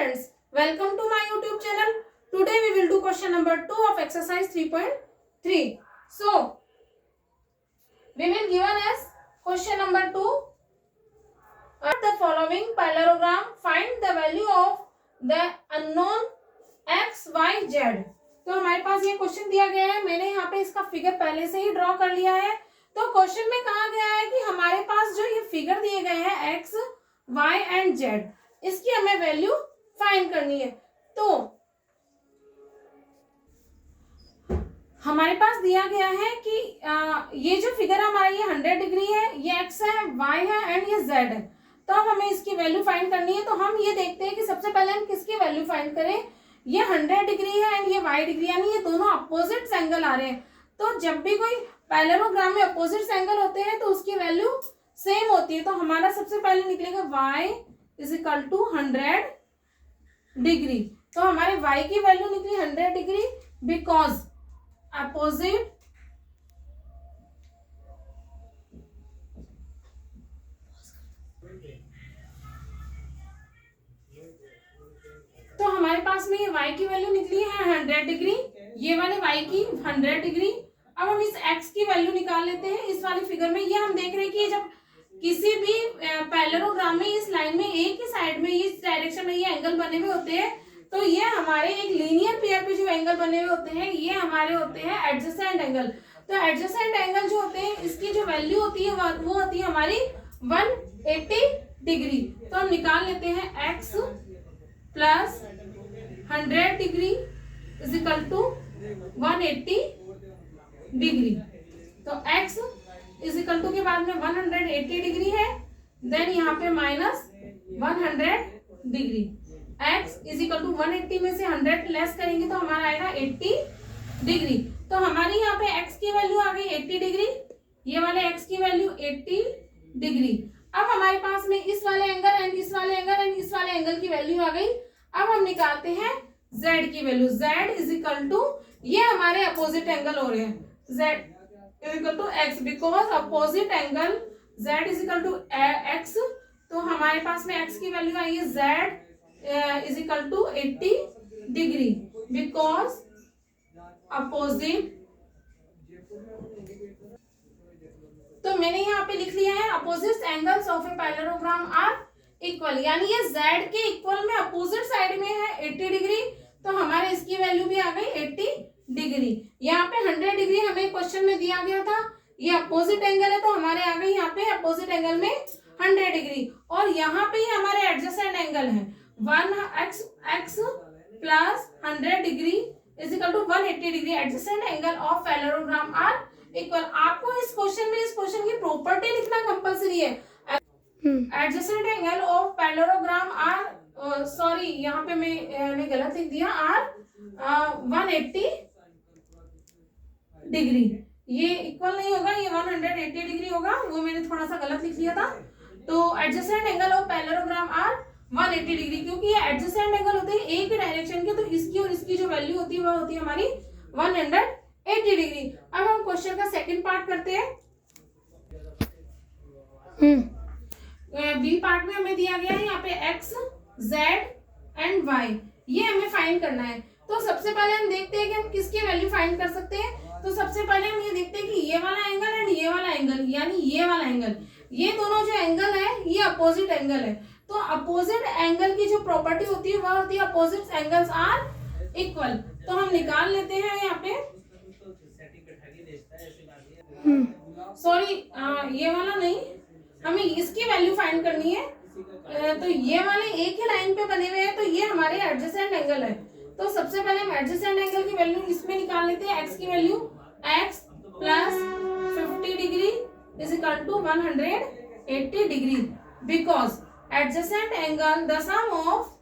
friends, welcome to my YouTube channel. Today we will do question number 2 of exercise 3.3. So, we will given as question number 2. The following parallelogram, find the value of the unknown x, y, z. तो हमारे पास ये question दिया गया है, मैंने यहाँ पे इसका फिगर पहले से ही ड्रॉ कर लिया है। तो क्वेश्चन में कहा गया है कि हमारे पास जो ये फिगर दिए गए हैं x, y एंड z, इसकी हमें वैल्यू फाइंड करनी है। तो हमारे पास दिया गया है कि ये जो फिगर हमारा ये 100 डिग्री है, ये x है, y है एंड ये z है। तो अब हमें इसकी वैल्यू फाइंड करनी है। तो हम ये देखते हैं कि सबसे पहले हम किसकी वैल्यू फाइंड करें। ये 100 डिग्री है एंड ये y डिग्री, यानी ये दोनों अपोजिट एंगल आ रहे हैं। तो जब भी कोई पैरेललोग्राम में अपोजिट एंगल होते हैं तो उसकी वैल्यू सेम होती है। तो हमारा सबसे पहले निकलेगा y is equal to 100 degree. तो हमारे y की वैल्यू निकली 100 डिग्री बिकॉज अपोजिट तो हमारे पास में ये y की वैल्यू निकली है 100 डिग्री, ये वाले y की 100 डिग्री। अब हम इस x की वैल्यू निकाल लेते हैं इस वाली फिगर में। ये हम देख रहे हैं कि जब किसी भी पैरेललोग्राम में इस लाइन में एक ही साइड में इस डायरेक्शन में ये एंगल बने हुए होते हैं, तो ये हमारे एक लीनियर पेयर पे जो एंगल बने हुए होते हैं ये हमारे होते हैं एडजेसेंट एंगल। तो एडजेसेंट एंगल जो होते हैं इसकी जो वैल्यू होती है वो होती है हमारी 180 डिग्री। तो हम निकाल लेते हैं x plus 100 degree is equal to 180 degree. तो x इज इक्वल टू के बाद में 180 डिग्री है, देन यहाँ पे minus 100 degree. x is equal to 180 में से 100 लेस करेंगे तो हमारा आएगा 80 डिग्री। तो हमारी यहाँ पे x की वैल्यू आ गई 80 डिग्री, ये वाले x की वैल्यू 80 डिग्री। अब हमारे पास में इस वाले एंगल एंड इस वाले एंगल एंड इस वाले एंगल की वैल्यू आ गई। अब हम निकालते हैं z की value. z is equal to, ये हमारे अपोजिट एंगल हो रहे हैं, z is equal to x because opposite angle z is equal to x। तो हमारे पास में x की वैल्यू आई है z is equal to 80 degree because opposite. तो मैंने यहाँ पे लिख लिया है opposite angles of a parallelogram are equal, यानी ये z के इक्वल में अपोजिट साइड में है 80 डिग्री। तो हमारे इसकी वैल्यू भी आ गई 80 डिग्री। यहाँ पे 100 डिग्री हमें क्वेश्चन में दिया गया था, ये अपोजिट एंगल है तो हमारे आ गई यहाँ पे अपोजिट एंगल में 100 डिग्री। और यहाँ पे ही हमारे एडजेसेंट एंगल है 1x plus 100 degree is equal to 180 degree. Adjacent angle of parallelogram are equal. आपको इस क्वेश्चन में इस क्वेश्चन की प्रॉपर्टी लिखना कंपलसरी है। Adjacent angle of parallelogram are, sorry यहाँ पे मैंने गलत लिख दिया, आर 180 डिग्री। ये इक्वल नहीं होगा, ये 180 डिग्री होगा, वो मैंने थोड़ा सा गलत लिख दिया था। तो adjacent angle of parallelogram are 180 degree, क्योंकि ये एडजेसेंट एंगल होते हैं एक ही डायरेक्शन के, तो इसकी और इसकी जो वैल्यू होती है वह होती है हमारी 180 डिग्री। अब हम क्वेश्चन का सेकंड पार्ट करते हैं। बी पार्ट में हमें दिया गया है यहाँ पे x, z एंड y, ये हमें फाइंड करना है। तो सबसे पहले हम देखते हैं कि हम किसकी वैल्यू फाइंड कर सकते हैं। तो सबसे पहले हम ये देखते हैं कि ये वाला एंगल एंड ये वाला एंगल, यानी ये वाला एंगल, ये दोनों जो एंगल है ये अपोजिट एंगल है। तो अपोजिट एंगल की जो प्रॉपर्टी होती है वह होती है अपोजिट एंगल्स आर इक्वल। तो हम निकाल लेते हैं यहाँ पे, सॉरी ये वाला नहीं, हमें इसकी वैल्यू फाइंड करनी है। तो ये वाले एक ही लाइन पे बने हुए हैं तो ये हमारे एडजेसेंट एंगल है। तो सबसे पहले हम एडजेसेंट एंगल की वैल्यू इसमें निकाल लेते हैं। x की value x plus 50 degree is equal to 180 degree because adjacent angle the sum of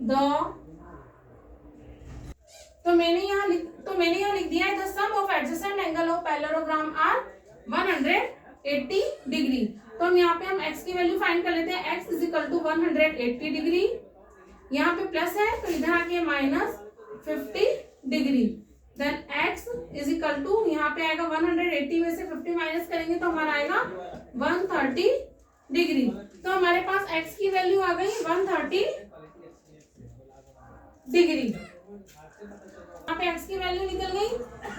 the, तो मैंने यहाँ लिख दिया है the sum of adjacent angle of parallelogram are 180 degree. तो हम यहाँ पे हम x की वैल्यू फाइंड कर लेते हैं। x is equal to 180 degree, यहाँ पे प्लस है तो इधर आके minus 50 degree, then x is equal to, यहाँ पे आएगा 180 में से 50 माइनस करेंगे तो हमारा आएगा 130 डिग्री। तो हमारे पास x की वैल्यू आ गई 130 डिग्री। यहाँ पे x की वैल्यू निकल गई।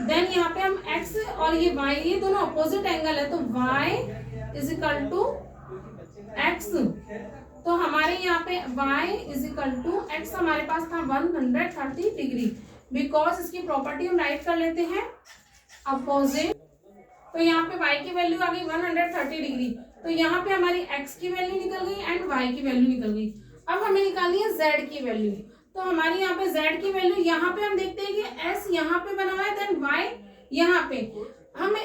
देन यहाँ पे हम x और ये y, ये दोनों अपोजिट एंगल है, तो y is equal to x। तो हमारे यहाँ पे y is equal to x हमारे पास था 130 डिग्री। बिकॉज इसकी प्रॉपर्टी हम राइट कर लेते हैं अपोजिट। तो यहाँ पे y की वैल्यू आ गई 130 डिग्री। तो यहाँ पे हमारी x की वैल्यू निकल गई एंड y की वैल्यू निकल गई। अब हमें निकालनी है z की वैल्यू। तो हमारी यहाँ पे z की वैल्यू, यहाँ पे हम देखते हैं कि s यहाँ पे बना हुआ है, देन y यहाँ पे।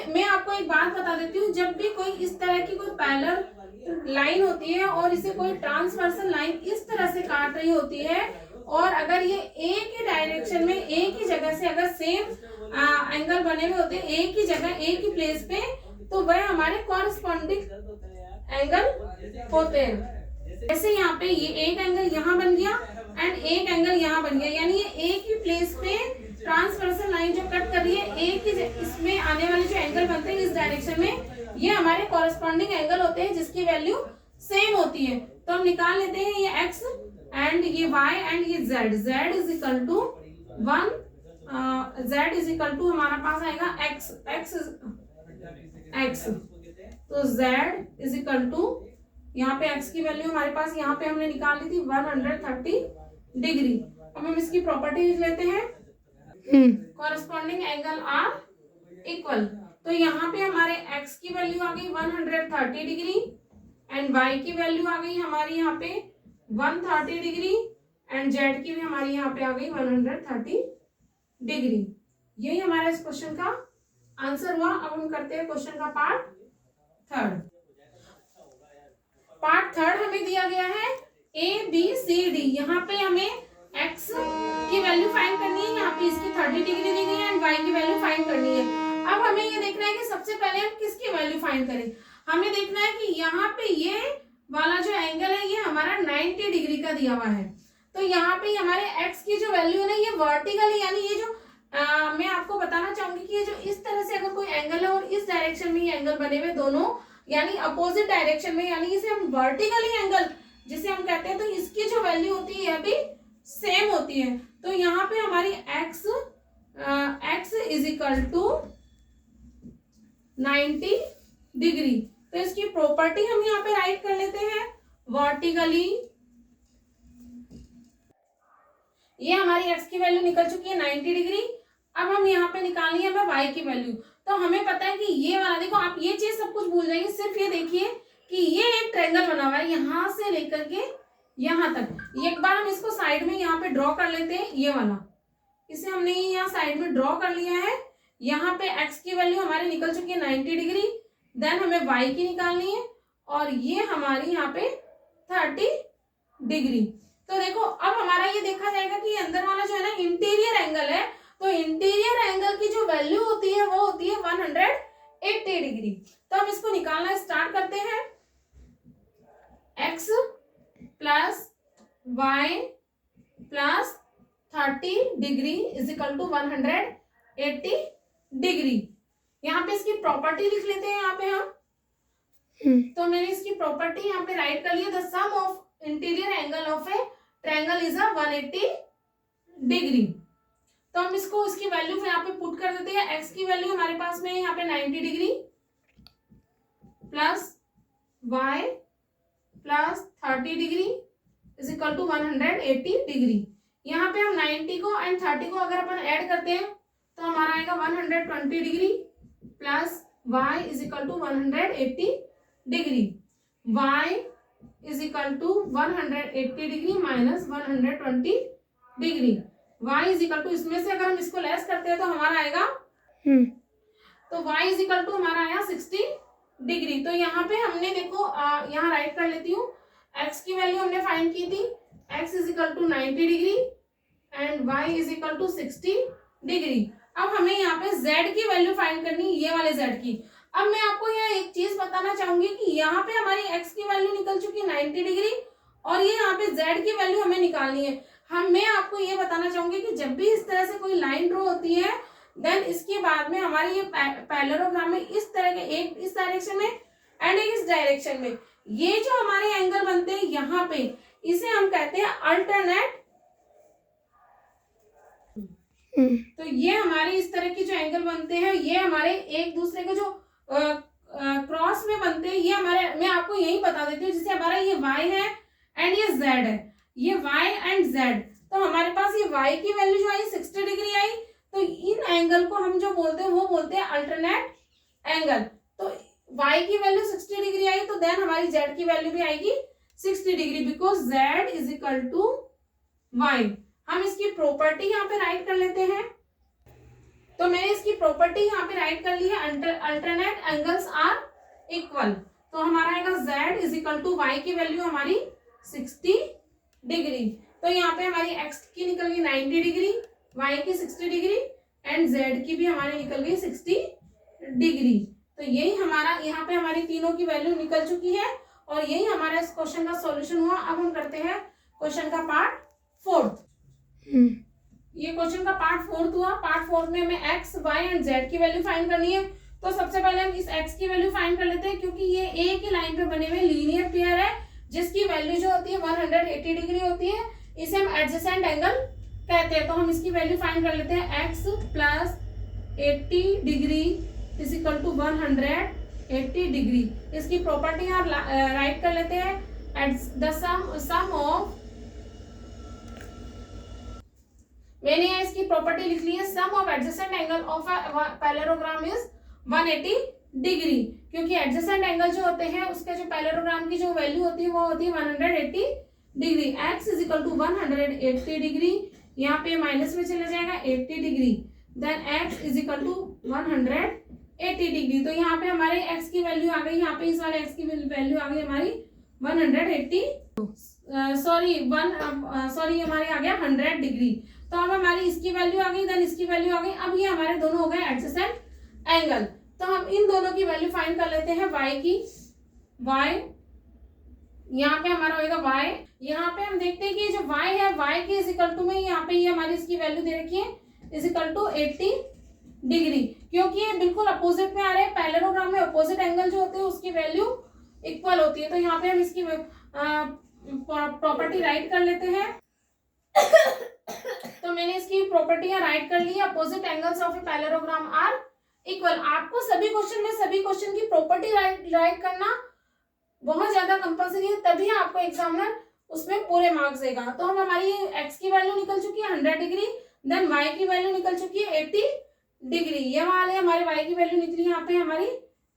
मैं आपको एक बात बता देती हूँ, जब भी कोई इस तरह की कोई पैरेलल लाइन होती है और इसे कोई ट्रांसवर्सल लाइन इस तरह से काट रही होती है, और अगर ये एक ही डायरेक्शन में एक ही जगह से अगर सेम एंगल बने हुए होते हैं एक ही जगह एक ही प्लेस पे, तो वह हमारे कॉरस्पॉन्डिंग एंगल होते हैं। जैसे यहाँ पे ये एक एंगल यहाँ बन गया एंड एक एंगल यहाँ बन गया, यानी ये एक ही प्लेस पे ट्रांसवर्सल लाइन जो कट कर रही है, एक ही इसमें आने वाले जो एंगल बनते हैं इस डायरेक्शन में, ये हमारे कॉरस्पॉन्डिंग एंगल होते हैं जिसकी वैल्यू सेम होती है। तो हम निकाल लेते हैं ये x एंड ये y एंड ये z is equal to 1, z is equal to हमारा पास आएगा x। तो z इज इक्वल टू यहाँ पे x की वैल्यू हमारे पास यहाँ पे हमने निकाल ली थी 130 डिग्री। अब हम इसकी प्रॉपर्टी लिख लेते हैं, कॉरस्पॉन्डिंग एंगल आर इक्वल। तो यहाँ पे हमारे x की वैल्यू आ गई 130 डिग्री एंड y की वैल्यू आ गई हमारी यहाँ पे 130 डिग्री एंड z की भी हमारी यहाँ पे आ गई 130 डिग्री। यही हमारा इस क्वेश्चन का आंसर हुआ। अब हम करते हैं क्वेश्चन का पार्ट थर्ड। पार्ट थर्ड हमें दिया गया है ABCD। यहाँ पे हमें x की वैल्यू फाइंड करनी है, यहाँ पे इसकी 30 डिग्री दी गई है एंड y की वैल्यू फाइंड करनी है। अब हमें ये देखना है कि सबसे पहले हम किसकी वैल्यू फाइंड करें। हमें देखना है कि यहाँ पे ये वाला जो एंगल है ये हमारा 90 डिग्री का दिया हुआ है। तो यहाँ पे हमारे x की जो वैल्यू है ना, ये वर्टिकल, यानी ये जो मैं आपको बताना चाहूंगी कि ये जो इस तरह से अगर कोई एंगल है और इस डायरेक्शन में ये एंगल बने हुए दोनों, यानी अपोजिट डायरेक्शन में, यानी इसे हम वर्टिकली एंगल जिसे हम कहते हैं, तो इसकी जो वैल्यू होती है यह भी सेम होती है। तो यहाँ पे हमारी x is equal to 90 degree. तो इसकी प्रॉपर्टी हम यहाँ पे राइट कर लेते हैं वर्टिकली। ये हमारी x की वैल्यू निकल चुकी है 90 डिग्री। अब हम यहाँ पे निकालनी है हमें y की वैल्यू। तो हमें पता है कि ये वाला, देखो आप ये चीज सब कुछ भूल जाएंगे, सिर्फ ये देखिए कि ये एक ट्रायंगल बना हुआ है यहाँ से लेकर के यहाँ तक। एक बार हम इसको साइड में यहाँ पे ड्रॉ कर लेते हैं, ये वाला, इसे हमने यहाँ साइड में ड्रॉ कर लिया है। यहाँ पे x की वैल्यू हमारी निकल चुकी है 90 डिग्री, देन हमें y की निकालनी है और ये हमारी यहाँ पे 30 डिग्री। तो देखो अब हमारा ये देखा जाएगा कि अंदर वाला जो है ना इंटीरियर एंगल है, तो इंटीरियर एंगल की जो वैल्यू होती है वो होती है 180 डिग्री। तो हम इसको निकालना स्टार्ट करते हैं। x plus y plus 30 degree is equal to 180 degree. यहाँ पे इसकी प्रॉपर्टी लिख लेते हैं यहाँ पे हम। तो मैंने इसकी प्रॉपर्टी यहाँ पे राइट कर लिया, the sum of interior angle of a triangle is 180 degree. तो हम इसको इसकी वैल्यू यहाँ पे पुट कर देते हैं। x की वैल्यू हमारे पास में यहाँ पे 90 degree plus y plus 30 degree is equal to 180 degree. यहाँ पे हम 90 को एंड 30 को अगर अपन ऐड करते हैं तो हमारा आएगा 120 degree plus y is equal to 180 degree. y is equal to 180 degree minus 120 degree. y is equal to, इसमें से अगर हम इसको लेस करते हैं तो हमारा आएगा तो y इज इक्वल टू हमारा आया 60 डिग्री। तो यहाँ पे हमने देखो यहाँ राइट कर लेती हूँ, x की वैल्यू हमने फाइंड की थी, x is equal to 90 degree and y is equal to 60 degree. अब हमें यहाँ पे z की वैल्यू फाइंड करनी है, ये वाले z की। अब मैं आपको यहाँ एक चीज बताना चाहूंगी कि यहाँ पे हमारी x की वैल्यू निकल चुकी है 90 डिग्री और ये यहाँ पे z की वैल्यू हमें निकालनी है। मैं आपको ये बताना चाहूंगी कि जब भी इस तरह से कोई लाइन ड्रॉ होती है, देन इसके बाद में हमारे ये पैरेललोग्राम में इस तरह के, एक इस डायरेक्शन में एंड एक इस डायरेक्शन में, ये जो हमारे एंगल बनते हैं यहाँ पे, इसे हम कहते हैं अल्टरनेट। तो ये हमारे इस तरह की जो एंगल बनते हैं, ये हमारे एक दूसरे के जो क्रॉस में बनते हैं, ये हमारे, मैं आपको यही बता देती हूँ, जैसे हमारा ये y है एंड ये z है, ये y एंड z, तो हमारे पास ये y की वैल्यू जो आई 60 डिग्री आई, तो इन एंगल को हम जो बोलते हैं वो बोलते हैं अल्टरनेट एंगल। तो y की वैल्यू 60 डिग्री आई, तो देन हमारी z की वैल्यू भी आएगी 60 degree, because z is equal to y। हम इसकी प्रॉपर्टी यहाँ पे राइट कर लेते हैं। तो मैंने इसकी प्रॉपर्टी यहाँ पे राइट कर ली है, अल्टरनेट एंगल्स आर इक्वल। तो हमारा आएगा z is equal to y की वैल्यू हमारी 60 डिग्री। तो यहाँ पे हमारी x की निकल गई 90 डिग्री, y की 60 डिग्री एंड z की भी हमारी निकल गई 60 डिग्री। तो यही हमारा यहाँ पे हमारी तीनों की वैल्यू निकल चुकी है और यही हमारा इस क्वेश्चन का सॉल्यूशन हुआ। अब हम करते हैं क्वेश्चन का पार्ट 4। ये क्वेश्चन का पार्ट 4 हुआ। पार्ट 4 में हमें x, y एंड z की वैल्यू फाइंड करनी है। तो सबसे पहले हम इस x की वैल्यू फाइंड कर लेते हैं, क्योंकि ये एक ही लाइन पे बने हुए लीनियर पेयर है जिसकी वैल्यू जो होती है 180 डिग्री होती है। इसे हम एडजेसेंट एंगल कहते हैं। तो हम इसकी वैल्यू फाइंड कर लेते हैं, x plus 80 degree is equal to 180 degree. इसकी प्रॉपर्टी यहाँ राइट कर लेते हैं, द सम ऑफ, मैंने यहाँ इसकी प्रॉपर्टी लिख ली है, sum of adjacent angle of a parallelogram is 180 degree, क्योंकि एडजेसेंट एंगल जो होते हैं उसके जो पैरेललोग्राम की जो वैल्यू होती है वो होती है 180 degree. x is equal to 180 degree, यहाँ पे माइनस में चला जाएगा 80 degree, then x is equal to 180 degree. तो यहाँ पे हमारे x की वैल्यू आ गई, यहाँ पे इस वाले x की वैल्यू आ गई हमारी 180 सॉरी हमारे आ गया 100 डिग्री। तो अब हमारी इसकी वैल्यू आ गई, देन इसकी वैल्यू आ गई। अब ये हमारे दोनों हो गए एडजेसेंट एंगल। तो हम इन दोनों की वैल्यू फाइंड कर लेते हैं। y की, y यहाँ पे हमारा होगा y, यहाँ पे हम देखते हैं कि जो y है, y के इज इक्वल टू में यहाँ पे ये हमारी इसकी वैल्यू दे रखी है इज इक्वल टू 80 डिग्री, क्योंकि ये बिल्कुल अपोजिट में आ रहे हैं। पैरेललोग्राम में अपोजिट एंगल जो होते हैं उसकी वैल्यू इक्वल होती है। तो यहाँ पे हम इसकी प्रॉपर्टी राइट कर लेते हैं। तो मैंने इसकी प्रॉपर्टी राइट कर ली है, opposite angles of a parallelogram are equal. आपको सभी क्वेश्चन की प्रॉपर्टी राइट करना बहुत ज्यादा कंपल्सरी है, तभी आपको एग्जामिनर उसमें पूरे मार्क्स देगा। तो हम हमारी x की वैल्यू निकल चुकी है 100 डिग्री, देन y की वैल्यू निकल चुकी है 80 डिग्री, ये वाले हमारे y की वैल्यू निकली यहाँ पे हमारी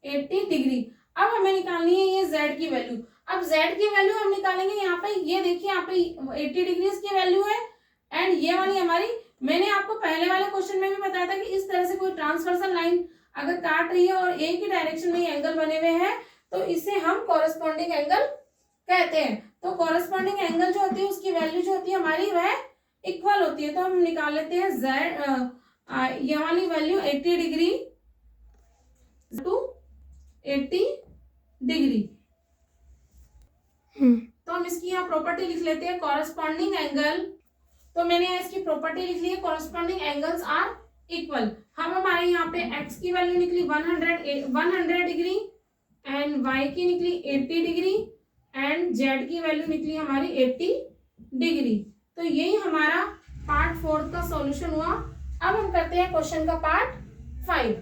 80 डिग्री। अब हमें निकालनी है ये z की वैल्यू। अब z की वैल्यू हम निकालेंगे यहाँ पे, ये देखिए यहाँ पे 80 डिग्री की वैल्यू है एंड ये वाली हमारी, मैंने आपको पहले वाले क्वेश्चन में भी बताया था कि इस तरह से कोई ट्रांसवर्सल लाइन अगर काट रही है और एक ही डायरेक्शन में ये एंगल बने हुए हैं तो इसे हम कॉरेस्पॉन्डिंग एंगल कहते हैं। तो कॉरेस्पॉन्डिंग एंगल जो होती है उसकी वैल्यू जो होती है हमारी वह इक्वल होती है। तो हम निकाल लेते हैं z, ये वाली वैल्यू 80 डिग्री टू 80 डिग्री। तो हम इसकी यहाँ प्रॉपर्टी लिख लेते हैं, कॉरेस्पॉन्डिंग एंगल। तो मैंने इसकी प्रॉपर्टी लिख ली है, कॉरेस्पॉन्डिंग एंगल्स आर इक्वल। हम हमारे यहाँ पे x की वैल्यू निकली 100 डिग्री एंड y की निकली 80 डिग्री एंड z की वैल्यू निकली हमारी 80 डिग्री। तो यही हमारा पार्ट 4 का सॉल्यूशन हुआ। अब हम करते हैं क्वेश्चन का पार्ट 5।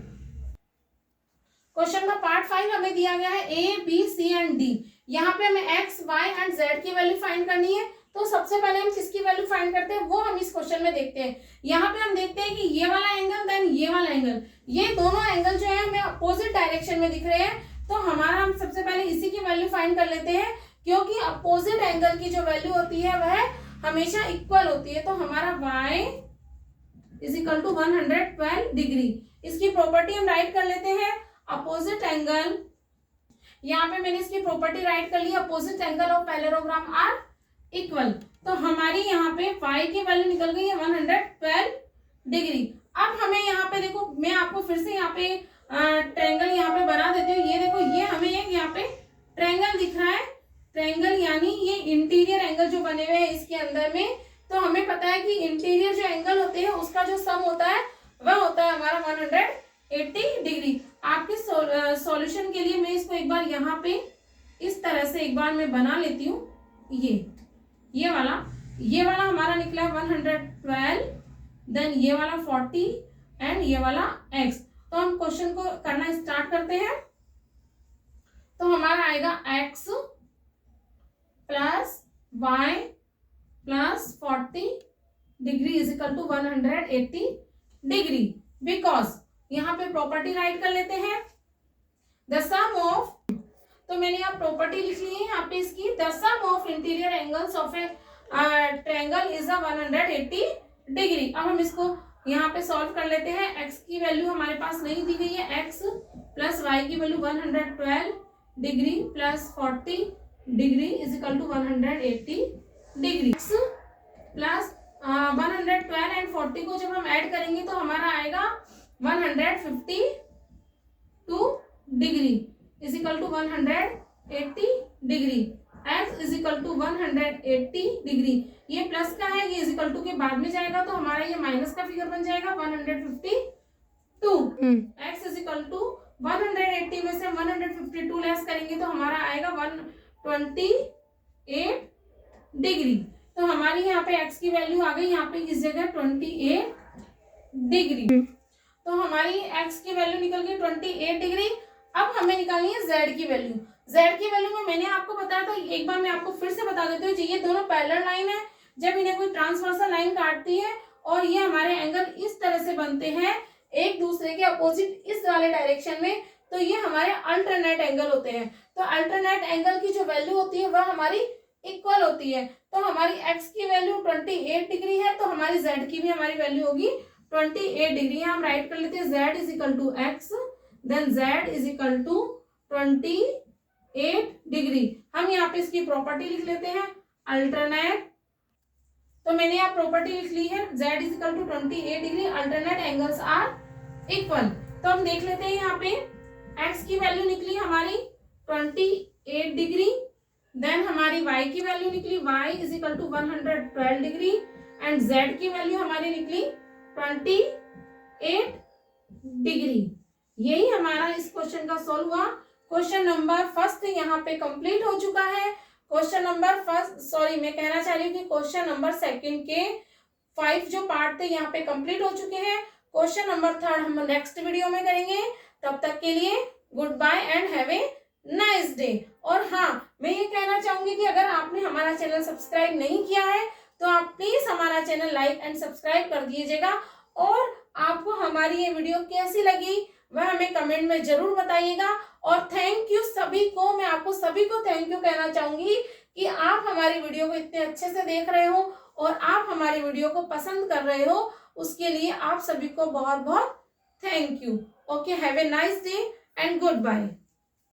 क्वेश्चन का पार्ट 5 हमें दिया गया है a, b, c and d। यहाँ पे हमें x, y एंड z की वैल्यू फाइंड करनी है। तो सबसे पहले हम किसकी वैल्यू फाइंड करते हैं वो हम इस क्वेश्चन में देखते हैं। यहाँ पे हम देखते हैं कि ये वाला एंगल देन ये वाला एंगल, ये दोनों एंगल जो है हमें अपोजिट डायरेक्शन में दिख रहे हैं। तो हमारा हम सबसे पहले इसी की वैल्यू फाइंड कर लेते हैं, क्योंकि अपोजिट एंगल की जो वैल्यू होती है वह हमेशा इक्वल होती है। तो हमारा y is equal to 112 degree. इसकी प्रॉपर्टी हम राइट कर लेते हैं, अपोजिट एंगल, यहाँ पे मैंने इसकी प्रॉपर्टी राइट कर ली, opposite angle of parallelogram are equal. तो हमारी यहाँ पे y की वैल्यू निकल गई है 112 डिग्री। अब हमें यहाँ पे देखो, मैं आपको फिर से यहाँ पे ट्रायंगल यहाँ पे बना देती हूँ। ये देखो, ये हमें एक यहाँ पे ट्रायंगल दिख रहा है, ट्रायंगल यानी ये इंटीरियर एंगल जो बने हुए हैं इसके अंदर में। तो हमें पता है कि इंटीरियर जो एंगल होते हैं उसका जो सम होता है वह होता है हमारा 180 डिग्री। आपके सॉल्यूशन के लिए मैं इसको एक बार यहाँ पे इस तरह से एक बार मैं बना लेती हूँ। ये वाला हमारा निकला 112, देन ये वाला 40 एंड ये वाला x। तो हम क्वेश्चन को करना स्टार्ट करते हैं। तो हमारा आएगा x plus y plus 40 degree is equal to 180 degree. Because यहाँ पे प्रॉपर्टी राइट कर लेते हैं, द सम ऑफ, तो मैंने यहाँ प्रॉपर्टी लिख ली है यहाँ पे इसकी, the sum of interior angles of a triangle is 180 degree. अब हम इसको यहाँ पे सॉल्व कर लेते हैं। x की वैल्यू हमारे पास नहीं दी गई है, x प्लस y की value 112 degree plus 40 degree is equal to 180 degree. x plus 112 and 40 को जब हम ऐड करेंगे तो हमारा आएगा 152 degree is equal to 180 degree. x is equal to 180 degree, ये प्लस का है, ये इज इक्वल टू के बाद में जाएगा तो हमारा ये माइनस का फिगर बन जाएगा 152। x इज इक्वल टू 180 में से 152 लेस करेंगे तो हमारा आएगा 128 डिग्री। तो हमारी यहाँ पे x की वैल्यू आ गई यहाँ पे इस जगह 28 डिग्री। तो हमारी x की वैल्यू निकल गई 28 डिग्री। अब हमें निकालनी है z की वैल्यू। z की वैल्यू में मैंने आपको बताया था, एक बार मैं आपको फिर से बता देती हूँ, ये दोनों पैरेलल लाइन है, जब इन्हें कोई ट्रांसवर्सल लाइन काटती है और ये हमारे एंगल इस तरह से बनते हैं एक दूसरे के अपोजिट इस वाले डायरेक्शन में, तो ये हमारे अल्टरनेट एंगल होते हैं। तो अल्टरनेट एंगल की जो वैल्यू होती है वह हमारी इक्वल होती है। तो हमारी x की वैल्यू 28 डिग्री है, तो हमारी z की भी हमारी वैल्यू होगी 28 डिग्री। हम राइट कर लेते हैं z is equal to x, then z is equal to 28 degree. हम यहाँ पे इसकी प्रॉपर्टी लिख लेते हैं, अल्टरनेट, तो मैंने यहाँ प्रॉपर्टी लिख ली है z is equal to 28 degree, alternate angles are equal. तो हम देख लेते हैं यहाँ पे x की वैल्यू निकली हमारी 28 डिग्री, देन हमारी y की वैल्यू निकली y is equal to 112 degree and z की वैल्यू हमारी निकली 28 डिग्री। यही हमारा इस क्वेश्चन का सॉल्व हुआ। क्वेश्चन नंबर फर्स्ट यहाँ पे कंप्लीट हो चुका है। क्वेश्चन नंबर मैं कहना चाह रही हूँ कि क्वेश्चन नंबर सेकंड के 5 जो पार्ट थे यहाँ पे कंप्लीट हो चुके हैं। क्वेश्चन नंबर थर्ड हम नेक्स्ट वीडियो में करेंगे। तब तक के लिए good bye and have a nice day. और हाँ, मैं ये कहना चाहूंगी कि अगर आपने हमारा चैनल सब्सक्राइब नहीं किया है तो आप प्लीज हमारा चैनल लाइक एंड सब्सक्राइब कर दीजिएगा। और आपको हमारी ये वीडियो कैसी लगी वह हमें कमेंट में जरूर बताइएगा। और थैंक यू सभी को, मैं आपको सभी को थैंक यू कहना चाहूंगी कि आप हमारी वीडियो को इतने अच्छे से देख रहे हो और आप हमारी वीडियो को पसंद कर रहे हो, उसके लिए आप सभी को बहुत बहुत thank you. Okay, have a nice day and good bye.